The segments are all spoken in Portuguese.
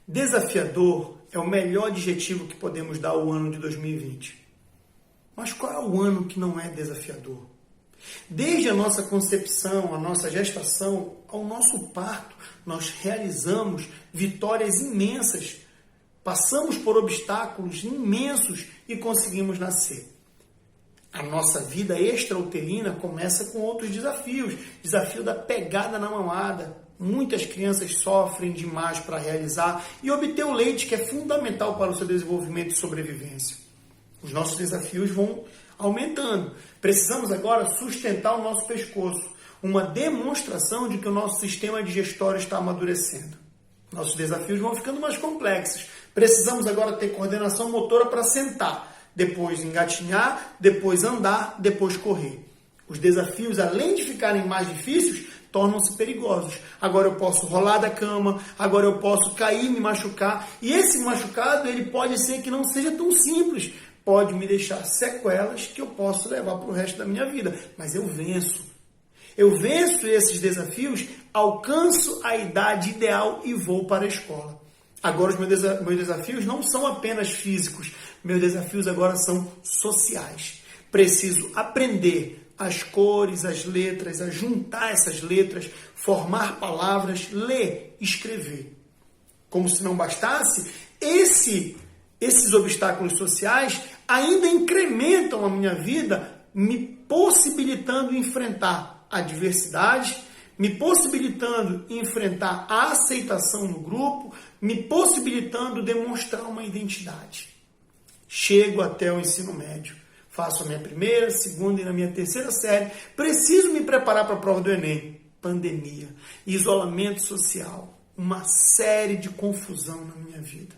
Desafiador é o melhor adjetivo que podemos dar ao ano de 2020. Mas qual é o ano que não é desafiador? Desde a nossa concepção, a nossa gestação, ao nosso parto, nós realizamos vitórias imensas. Passamos por obstáculos imensos e conseguimos nascer. A nossa vida extrauterina começa com outros desafios. Desafio da pegada na mamada. Muitas crianças sofrem demais para realizar e obter o leite, que é fundamental para o seu desenvolvimento e sobrevivência. Os nossos desafios vão aumentando. Precisamos agora sustentar o nosso pescoço. Uma demonstração de que o nosso sistema digestório está amadurecendo. Nossos desafios vão ficando mais complexos. Precisamos agora ter coordenação motora para sentar, depois engatinhar, depois andar, depois correr. Os desafios, além de ficarem mais difíceis, tornam-se perigosos. Agora eu posso rolar da cama, agora eu posso cair, me machucar. E esse machucado, ele pode ser que não seja tão simples. Pode me deixar sequelas que eu posso levar para o resto da minha vida. Mas eu venço. Eu venço esses desafios, alcanço a idade ideal e vou para a escola. Agora os meus desafios não são apenas físicos. Meus desafios agora são sociais. Preciso aprender as cores, as letras, a juntar essas letras, formar palavras, ler, escrever. Como se não bastasse, esses obstáculos sociais ainda incrementam a minha vida, me possibilitando enfrentar adversidades, me possibilitando enfrentar a aceitação no grupo, me possibilitando demonstrar uma identidade. Chego até o ensino médio. Faço a minha primeira, segunda e na minha terceira série. Preciso me preparar para a prova do Enem. Pandemia, isolamento social, uma série de confusão na minha vida.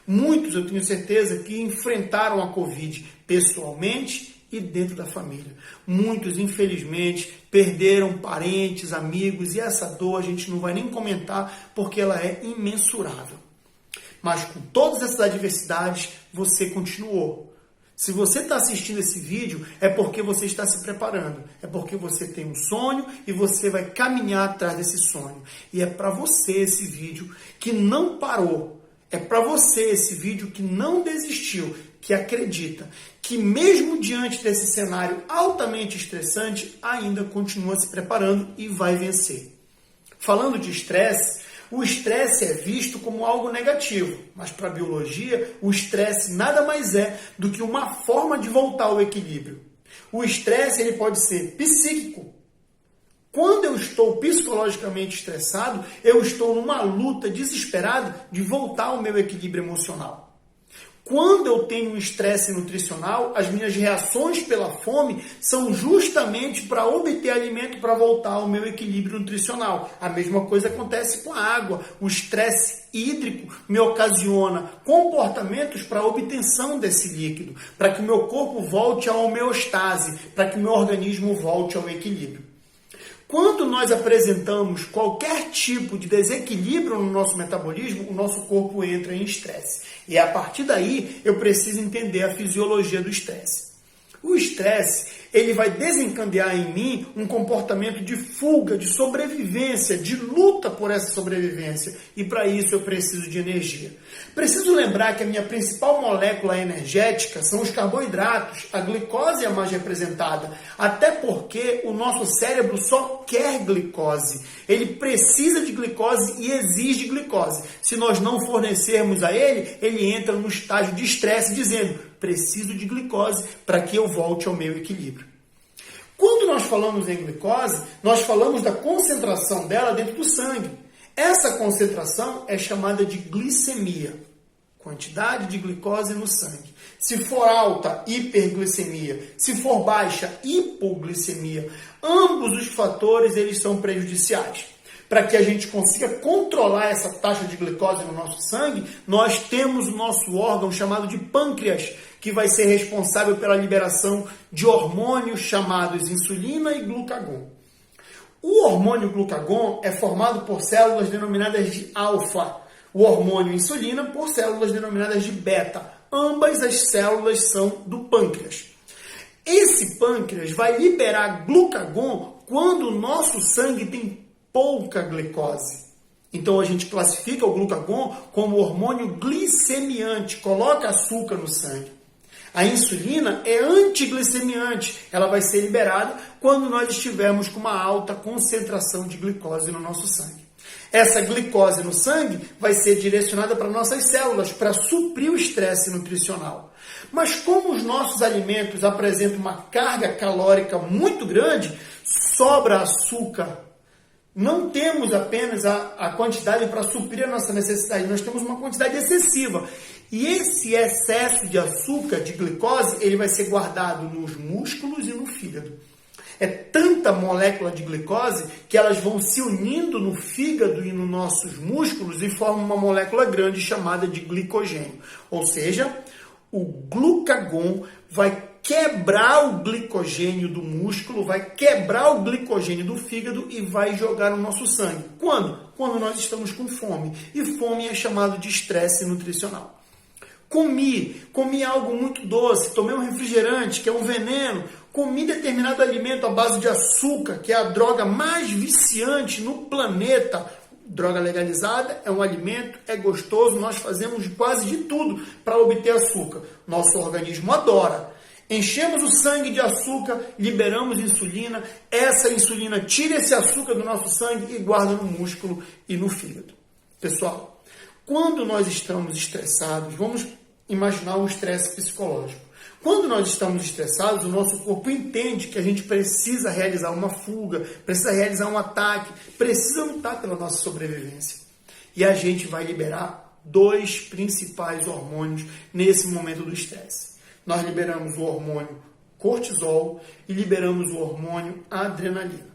Muitos, eu tenho certeza, que enfrentaram a Covid pessoalmente e dentro da família. Muitos, infelizmente, perderam parentes, amigos, e essa dor a gente não vai nem comentar porque ela é imensurável. Mas com todas essas adversidades, você continuou. Se você está assistindo esse vídeo, é porque você está se preparando. É porque você tem um sonho e você vai caminhar atrás desse sonho. E é para você esse vídeo que não parou. É para você esse vídeo que não desistiu, que acredita, que mesmo diante desse cenário altamente estressante, ainda continua se preparando e vai vencer. Falando de estresse, o estresse é visto como algo negativo, mas para a biologia, o estresse nada mais é do que uma forma de voltar ao equilíbrio. O estresse ele pode ser psíquico. Quando eu estou psicologicamente estressado, eu estou numa luta desesperada de voltar ao meu equilíbrio emocional. Quando eu tenho um estresse nutricional, as minhas reações pela fome são justamente para obter alimento para voltar ao meu equilíbrio nutricional. A mesma coisa acontece com a água. O estresse hídrico me ocasiona comportamentos para a obtenção desse líquido, para que o meu corpo volte à homeostase, para que o meu organismo volte ao equilíbrio. Quando nós apresentamos qualquer tipo de desequilíbrio no nosso metabolismo, o nosso corpo entra em estresse. E a partir daí, eu preciso entender a fisiologia do estresse. O estresse, ele vai desencadear em mim um comportamento de fuga, de sobrevivência, de luta por essa sobrevivência. E para isso eu preciso de energia. Preciso lembrar que a minha principal molécula energética são os carboidratos. A glicose é a mais representada. Até porque o nosso cérebro só quer glicose. Ele precisa de glicose e exige glicose. Se nós não fornecermos a ele, ele entra no estágio de estresse dizendo: preciso de glicose para que eu volte ao meu equilíbrio. Quando nós falamos em glicose, nós falamos da concentração dela dentro do sangue. Essa concentração é chamada de glicemia, quantidade de glicose no sangue. Se for alta, hiperglicemia. Se for baixa, hipoglicemia. Ambos os fatores eles são prejudiciais. Para que a gente consiga controlar essa taxa de glicose no nosso sangue, nós temos o nosso órgão chamado de pâncreas, que vai ser responsável pela liberação de hormônios chamados insulina e glucagon. O hormônio glucagon é formado por células denominadas de alfa, o hormônio insulina por células denominadas de beta. Ambas as células são do pâncreas. Esse pâncreas vai liberar glucagon quando o nosso sangue tem pouca glicose. Então a gente classifica o glucagon como hormônio glicemiante, coloca açúcar no sangue. A insulina é antiglicemiante, ela vai ser liberada quando nós estivermos com uma alta concentração de glicose no nosso sangue. Essa glicose no sangue vai ser direcionada para nossas células, para suprir o estresse nutricional. Mas como os nossos alimentos apresentam uma carga calórica muito grande, sobra açúcar. Não temos apenas a quantidade para suprir a nossa necessidade, nós temos uma quantidade excessiva. E esse excesso de açúcar, de glicose, ele vai ser guardado nos músculos e no fígado. É tanta molécula de glicose que elas vão se unindo no fígado e nos nossos músculos e formam uma molécula grande chamada de glicogênio. Ou seja, o glucagon vai quebrar o glicogênio do músculo, vai quebrar o glicogênio do fígado e vai jogar no nosso sangue. Quando? Quando nós estamos com fome. E fome é chamado de estresse nutricional. Comi algo muito doce, tomei um refrigerante, que é um veneno, comi determinado alimento à base de açúcar, que é a droga mais viciante no planeta. Droga legalizada é um alimento, é gostoso, nós fazemos quase de tudo para obter açúcar. Nosso organismo adora. Enchemos o sangue de açúcar, liberamos insulina, essa insulina tira esse açúcar do nosso sangue e guarda no músculo e no fígado. Pessoal, quando nós estamos estressados, vamos imaginar um estresse psicológico. Quando nós estamos estressados, o nosso corpo entende que a gente precisa realizar uma fuga, precisa realizar um ataque, precisa lutar pela nossa sobrevivência. E a gente vai liberar dois principais hormônios nesse momento do estresse. Nós liberamos o hormônio cortisol e liberamos o hormônio adrenalina.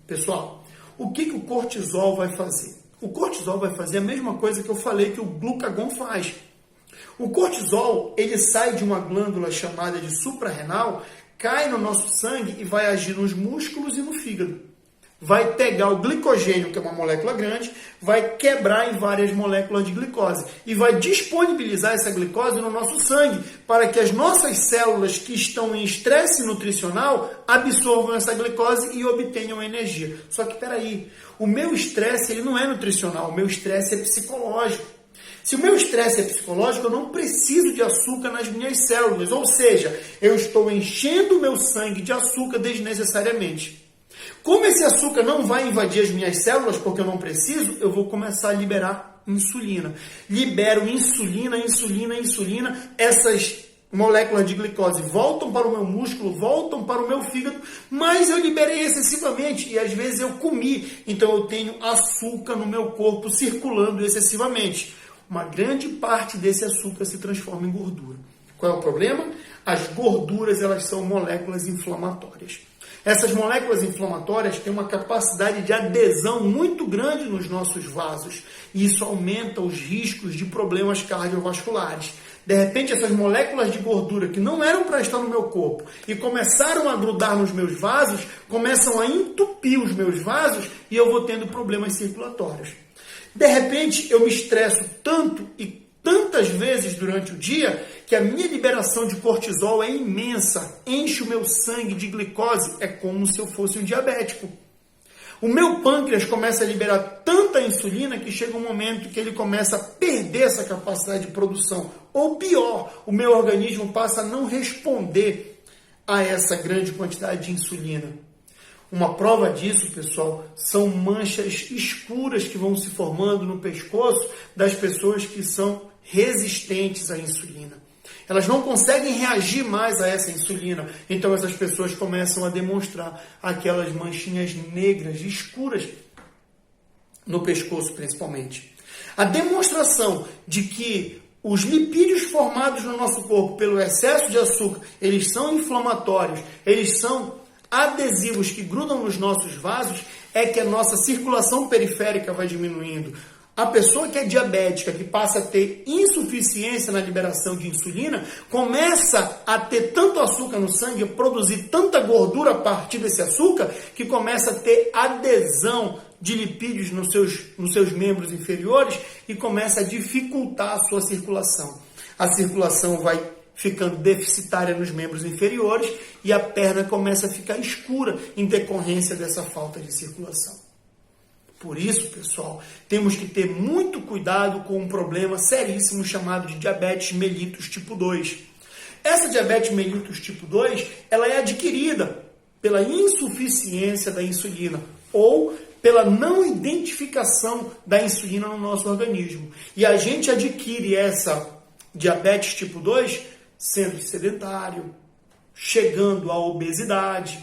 Pessoal, o que o cortisol vai fazer? O cortisol vai fazer a mesma coisa que eu falei que o glucagon faz. O cortisol, ele sai de uma glândula chamada de suprarrenal, cai no nosso sangue e vai agir nos músculos e no fígado. Vai pegar o glicogênio, que é uma molécula grande, vai quebrar em várias moléculas de glicose e vai disponibilizar essa glicose no nosso sangue para que as nossas células que estão em estresse nutricional absorvam essa glicose e obtenham energia. Só que, peraí, o meu estresse ele não é nutricional, o meu estresse é psicológico. Se o meu estresse é psicológico, eu não preciso de açúcar nas minhas células, ou seja, eu estou enchendo o meu sangue de açúcar desnecessariamente. Como esse açúcar não vai invadir as minhas células, porque eu não preciso, eu vou começar a liberar insulina. Libero insulina, essas moléculas de glicose voltam para o meu músculo, voltam para o meu fígado, mas eu liberei excessivamente e às vezes eu comi, então eu tenho açúcar no meu corpo circulando excessivamente. Uma grande parte desse açúcar se transforma em gordura. Qual é o problema? As gorduras, elas são moléculas inflamatórias. Essas moléculas inflamatórias têm uma capacidade de adesão muito grande nos nossos vasos. E isso aumenta os riscos de problemas cardiovasculares. De repente, essas moléculas de gordura que não eram para estar no meu corpo e começaram a grudar nos meus vasos, começam a entupir os meus vasos e eu vou tendo problemas circulatórios. De repente, eu me estresso tanto e tantas vezes durante o dia que a minha liberação de cortisol é imensa, enche o meu sangue de glicose, é como se eu fosse um diabético. O meu pâncreas começa a liberar tanta insulina que chega um momento que ele começa a perder essa capacidade de produção. Ou pior, o meu organismo passa a não responder a essa grande quantidade de insulina. Uma prova disso, pessoal, são manchas escuras que vão se formando no pescoço das pessoas que são resistentes à insulina. Elas não conseguem reagir mais a essa insulina, então essas pessoas começam a demonstrar aquelas manchinhas negras, escuras, no pescoço principalmente. A demonstração de que os lipídios formados no nosso corpo pelo excesso de açúcar, eles são inflamatórios, eles são adesivos que grudam nos nossos vasos, é que a nossa circulação periférica vai diminuindo. A pessoa que é diabética, que passa a ter insuficiência na liberação de insulina, começa a ter tanto açúcar no sangue, a produzir tanta gordura a partir desse açúcar, que começa a ter adesão de lipídios nos seus membros inferiores e começa a dificultar a sua circulação. A circulação vai ficando deficitária nos membros inferiores e a perna começa a ficar escura em decorrência dessa falta de circulação. Por isso, pessoal, temos que ter muito cuidado com um problema seríssimo chamado de diabetes mellitus tipo 2. Essa diabetes mellitus tipo 2, ela é adquirida pela insuficiência da insulina ou pela não identificação da insulina no nosso organismo. E a gente adquire essa diabetes tipo 2 sendo sedentário, chegando à obesidade,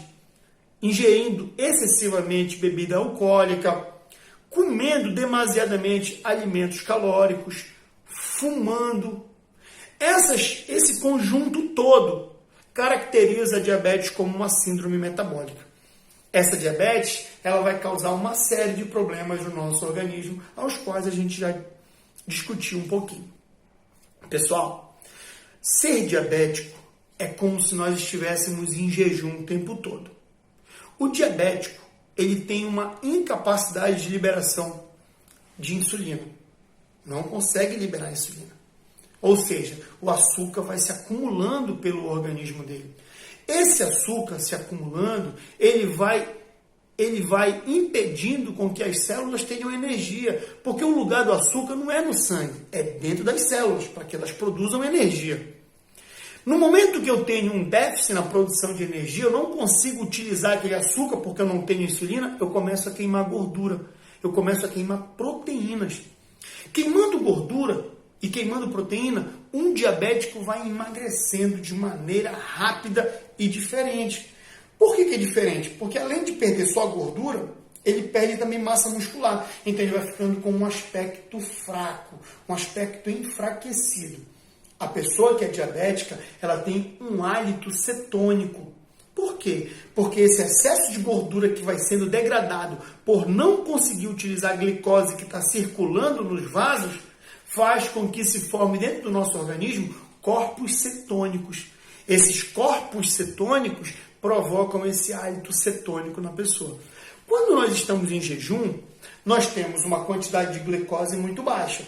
ingerindo excessivamente bebida alcoólica, comendo demasiadamente alimentos calóricos, fumando. Esse conjunto todo caracteriza a diabetes como uma síndrome metabólica. Essa diabetes, ela vai causar uma série de problemas no nosso organismo, aos quais a gente já discutiu um pouquinho. Pessoal, ser diabético é como se nós estivéssemos em jejum o tempo todo. O diabético, ele tem uma incapacidade de liberação de insulina. Não consegue liberar insulina. Ou seja, o açúcar vai se acumulando pelo organismo dele. Esse açúcar se acumulando, ele vai impedindo com que as células tenham energia. Porque o lugar do açúcar não é no sangue, é dentro das células, para que elas produzam energia. No momento que eu tenho um déficit na produção de energia, eu não consigo utilizar aquele açúcar porque eu não tenho insulina, eu começo a queimar gordura, eu começo a queimar proteínas. Queimando gordura e queimando proteína, um diabético vai emagrecendo de maneira rápida e diferente. Por que é diferente? Porque além de perder só a gordura, ele perde também massa muscular. Então ele vai ficando com um aspecto fraco, um aspecto enfraquecido. A pessoa que é diabética, ela tem um hálito cetônico. Por quê? Porque esse excesso de gordura que vai sendo degradado por não conseguir utilizar a glicose que está circulando nos vasos, faz com que se forme dentro do nosso organismo corpos cetônicos. Esses corpos cetônicos provocam esse hálito cetônico na pessoa. Quando nós estamos em jejum, nós temos uma quantidade de glicose muito baixa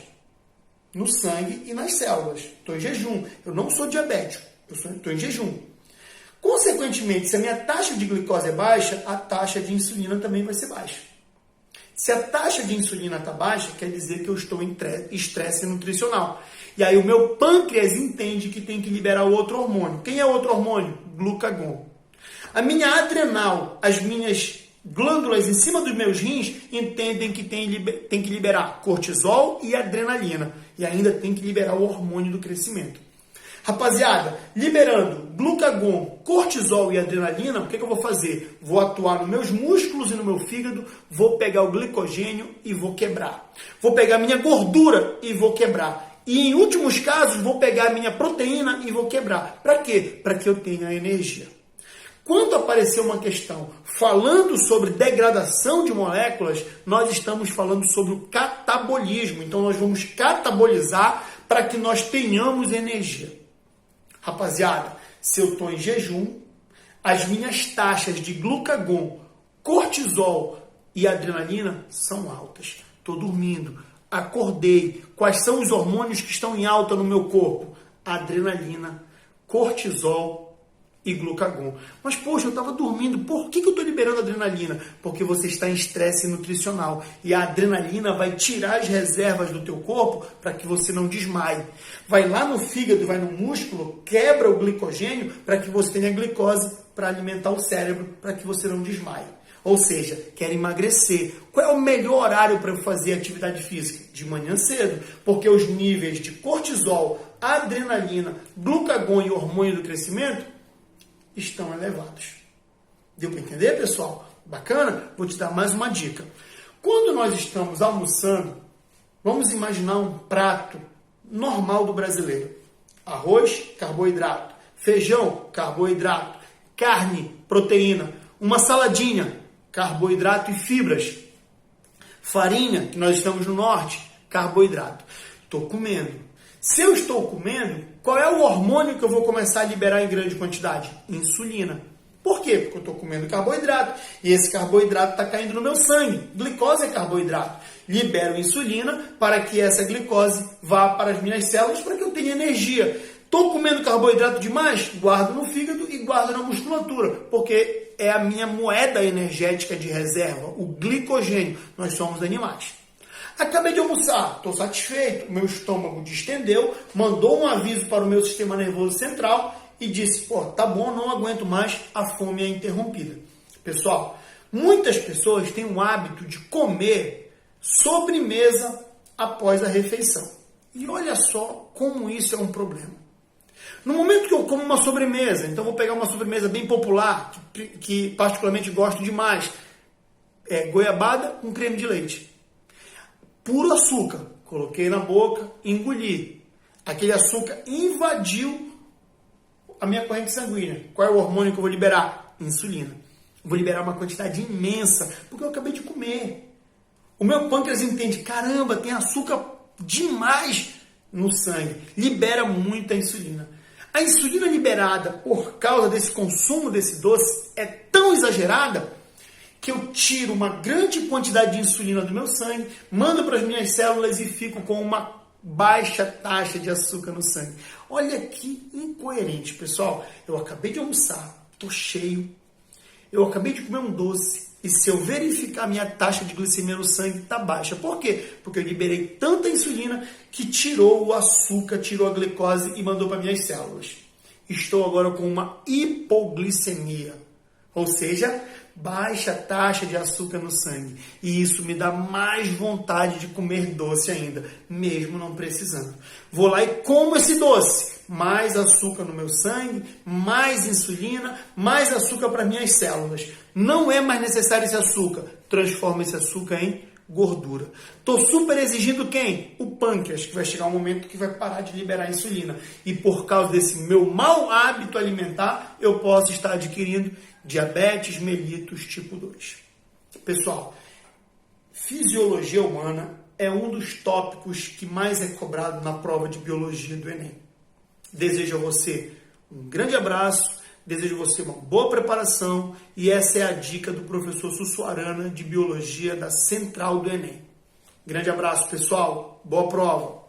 no sangue e nas células. Estou em jejum. Eu não sou diabético. Estou em jejum. Consequentemente, se a minha taxa de glicose é baixa, a taxa de insulina também vai ser baixa. Se a taxa de insulina está baixa, quer dizer que eu estou em estresse nutricional. E aí o meu pâncreas entende que tem que liberar o outro hormônio. Quem é o outro hormônio? Glucagon. A minha adrenal, as minhas glândulas em cima dos meus rins entendem que tem que liberar cortisol e adrenalina. E ainda tem que liberar o hormônio do crescimento. Rapaziada, liberando glucagon, cortisol e adrenalina, o que eu vou fazer? Vou atuar nos meus músculos e no meu fígado, vou pegar o glicogênio e vou quebrar. Vou pegar minha gordura e vou quebrar. E em últimos casos, vou pegar minha proteína e vou quebrar. Para quê? Para que eu tenha energia. Quando aparecer uma questão falando sobre degradação de moléculas, nós estamos falando sobre o catabolismo. Então, nós vamos catabolizar para que nós tenhamos energia. Rapaziada, se eu estou em jejum, as minhas taxas de glucagon, cortisol e adrenalina são altas. Estou dormindo, acordei. Quais são os hormônios que estão em alta no meu corpo? Adrenalina, cortisol e glucagon. Mas, poxa, eu estava dormindo. Por que eu estou liberando adrenalina? Porque você está em estresse nutricional. E a adrenalina vai tirar as reservas do teu corpo para que você não desmaie. Vai lá no fígado, vai no músculo, quebra o glicogênio para que você tenha glicose para alimentar o cérebro, para que você não desmaie. Ou seja, quer emagrecer. Qual é o melhor horário para eu fazer atividade física? De manhã cedo. Porque os níveis de cortisol, adrenalina, glucagon e hormônio do crescimento estão elevados. Deu para entender, pessoal? Bacana? Vou te dar mais uma dica. Quando nós estamos almoçando, vamos imaginar um prato normal do brasileiro. Arroz, carboidrato. Feijão, carboidrato. Carne, proteína. Uma saladinha, carboidrato e fibras. Farinha, que nós estamos no norte, carboidrato. Estou comendo. Se eu estou comendo, qual é o hormônio que eu vou começar a liberar em grande quantidade? Insulina. Por quê? Porque eu estou comendo carboidrato e esse carboidrato está caindo no meu sangue. Glicose é carboidrato. Libero insulina para que essa glicose vá para as minhas células para que eu tenha energia. Estou comendo carboidrato demais? Guardo no fígado e guardo na musculatura, porque é a minha moeda energética de reserva, o glicogênio. Nós somos animais. Acabei de almoçar, estou satisfeito, meu estômago distendeu, mandou um aviso para o meu sistema nervoso central e disse, pô, tá bom, não aguento mais, a fome é interrompida. Pessoal, muitas pessoas têm o hábito de comer sobremesa após a refeição. E olha só como isso é um problema. No momento que eu como uma sobremesa, então vou pegar uma sobremesa bem popular, que particularmente gosto demais, goiabada com creme de leite. Puro açúcar, coloquei na boca, engoli. Aquele açúcar invadiu a minha corrente sanguínea. Qual é o hormônio que eu vou liberar? Insulina. Vou liberar uma quantidade imensa, porque eu acabei de comer. O meu pâncreas entende, caramba, tem açúcar demais no sangue. Libera muita insulina. A insulina liberada por causa desse consumo desse doce é tão exagerada que eu tiro uma grande quantidade de insulina do meu sangue, mando para as minhas células e fico com uma baixa taxa de açúcar no sangue. Olha que incoerente, pessoal. Eu acabei de almoçar, estou cheio, eu acabei de comer um doce e se eu verificar minha taxa de glicemia no sangue está baixa. Por quê? Porque eu liberei tanta insulina que tirou o açúcar, tirou a glicose e mandou para minhas células. Estou agora com uma hipoglicemia, ou seja, baixa taxa de açúcar no sangue. E isso me dá mais vontade de comer doce ainda, mesmo não precisando. Vou lá e como esse doce. Mais açúcar no meu sangue, mais insulina, mais açúcar para minhas células. Não é mais necessário esse açúcar. Transforma esse açúcar em gordura. Estou super exigindo quem? O pâncreas, que vai chegar um momento que vai parar de liberar insulina. E por causa desse meu mau hábito alimentar, eu posso estar adquirindo diabetes mellitus tipo 2. Pessoal, fisiologia humana é um dos tópicos que mais é cobrado na prova de biologia do Enem. Desejo a você um grande abraço, desejo a você uma boa preparação e essa é a dica do professor Sussuarana de Biologia da Central do Enem. Grande abraço, pessoal. Boa prova!